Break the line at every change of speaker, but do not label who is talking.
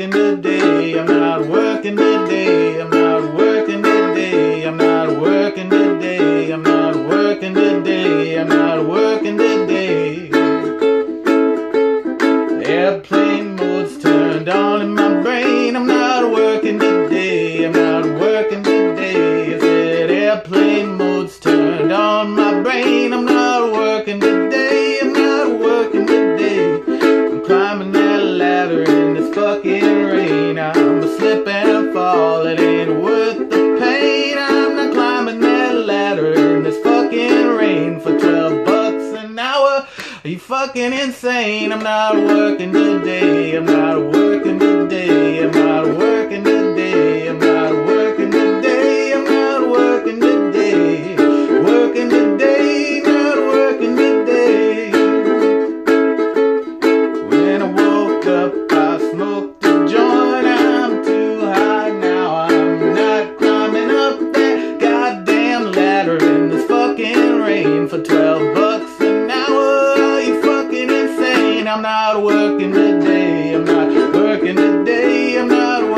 working today. I'm not working today. I'm not working today. I'm not working today. I'm not working today. I'm not working today. Airplane mode's turned on in my brain. I'm not working today. I'm not working today. I said airplane mode's turned on my brain. I'm not working today. I'm not working today. I'm climbing that ladder in this fucking rain. I'm a slip and fall. It ain't worth the pain. I'm not climbing that ladder in this fucking rain for $12 an hour. Are you fucking insane? I'm not working today. I'm not working today. I'm not working today. I'm not working today. I'm not working today. Working today, not working today. When I woke up, I smoked a joint. I'm too high now. I'm not climbing up that goddamn ladder in this fucking rain for $12 an hour. I'm not working today. I'm not working today. I'm not